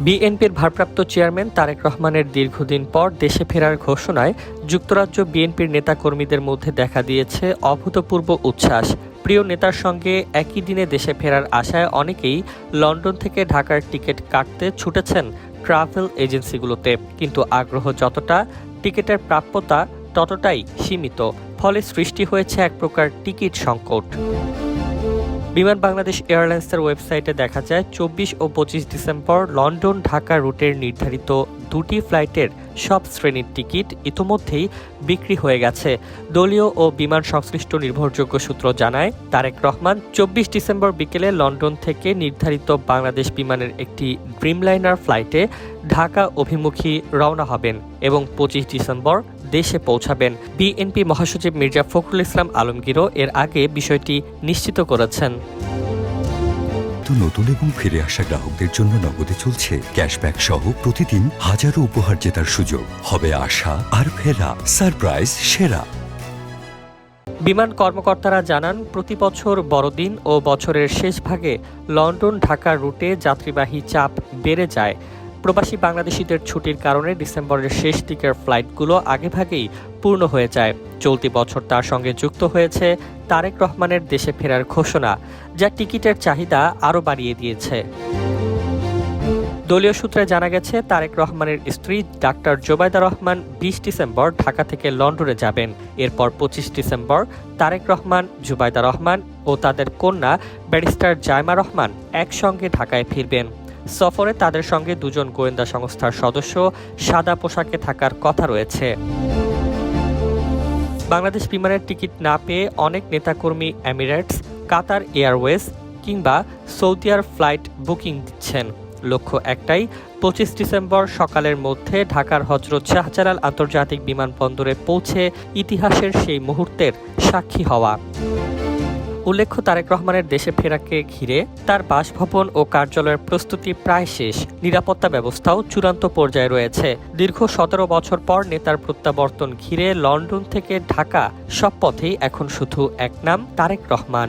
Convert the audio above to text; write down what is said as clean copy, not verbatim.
বিএনপির ভারপ্রাপ্ত চেয়ারম্যান তারেক রহমানের দীর্ঘদিন পর দেশে ফেরার ঘোষণায় যুক্তরাজ্য বিএনপির নেতাকর্মীদের মধ্যে দেখা দিয়েছে অভূতপূর্ব উচ্ছ্বাস। প্রিয় নেতার সঙ্গে একই দিনে দেশে ফেরার আশায় অনেকেই লন্ডন থেকে ঢাকার টিকিট কাটতে ছুটেছেন ট্রাভেল এজেন্সিগুলোতে, কিন্তু আগ্রহ যতটা, টিকিটের প্রাপ্যতা ততটাই সীমিত। ফলে সৃষ্টি হয়েছে এক প্রকার টিকিট সংকট। বিমান বাংলাদেশ এয়ারলাইন্সের ওয়েবসাইটে দেখা যায় ২৪ ও ২৫ ডিসেম্বর লন্ডন ঢাকা রুটের নির্ধারিত দুটি ফ্লাইটের সব শ্রেণীর টিকিট ইতোমধ্যেই বিক্রি হয়ে গেছে। দলীয় ও বিমান সংশ্লিষ্ট নির্ভরযোগ্য সূত্র জানায়, তারেক রহমান ২৪ ডিসেম্বর বিকেলে লন্ডন থেকে নির্ধারিত বাংলাদেশ বিমানের একটি ড্রিমলাইনার ফ্লাইটে ঢাকা অভিমুখী রওনা হবেন এবং ২৫ ডিসেম্বর দেশে পৌঁছাবেন। বিএনপি মহাসচিব মির্জা ফখরুল ইসলাম আলমগীরও এর আগে বিষয়টি নিশ্চিত করেছেন। নতুন এবং ফিরে আসা গ্রাহকদের জন্য নগদে চলছে ক্যাশব্যাক সহ প্রতিদিন হাজারো উপহার জেতার সুযোগ। হবে আশা আর ফেরা, সারপ্রাইজ সেরা। বিমান কর্মকর্তারা জানান, প্রতি বছর বড়দিন ও বছরের শেষ ভাগে লন্ডন ঢাকা রুটে যাত্রীবাহী চাপ বেড়ে যায়। প্রবাসী বাংলাদেশিদের ছুটির কারণে ডিসেম্বরের শেষ দিকের ফ্লাইটগুলো আগেভাগেই পূর্ণ হয়ে যায়। চলতি বছর তার সঙ্গে যুক্ত হয়েছে তারেক রহমানের দেশে ফেরার ঘোষণা, যা টিকিটের চাহিদা আরও বাড়িয়ে দিয়েছে। দলীয় সূত্রে জানা গেছে, তারেক রহমানের স্ত্রী ডাক্তার জোবায়দা রহমান ২০ ডিসেম্বর ঢাকা থেকে লন্ডনে যাবেন। এরপর ২৫ ডিসেম্বর তারেক রহমান, জুবায়দা রহমান ও তাদের কন্যা ব্যারিস্টার জায়মা রহমান একসঙ্গে ঢাকায় ফিরবেন। সফরে তাদের সঙ্গে দুজন গোয়েন্দা সংস্থার সদস্য সাদা পোশাকে থাকার কথা রয়েছে। বাংলাদেশ বিমানের টিকিট না পেয়ে অনেক নেতাকর্মী এমিরেটস, কাতার এয়ারওয়েজ কিংবা সৌদিয়ার ফ্লাইট বুকিং দিচ্ছেন। লক্ষ্য একটাই, ২৫ ডিসেম্বর সকালের মধ্যে ঢাকার হজরত শাহজালাল আন্তর্জাতিক বিমানবন্দরে পৌঁছে ইতিহাসের সেই মুহূর্তের সাক্ষী হওয়া। উল্লেখ্য, তারেক রহমানের দেশে ফেরাকে ঘিরে তার বাসভবন ও কার্যালয়ের প্রস্তুতি প্রায় শেষ। নিরাপত্তা ব্যবস্থাও চূড়ান্ত পর্যায়ে রয়েছে। দীর্ঘ ১৭ বছর পর নেতার প্রত্যাবর্তন ঘিরে লন্ডন থেকে ঢাকা সব পথেই এখন শুধু এক নাম, তারেক রহমান।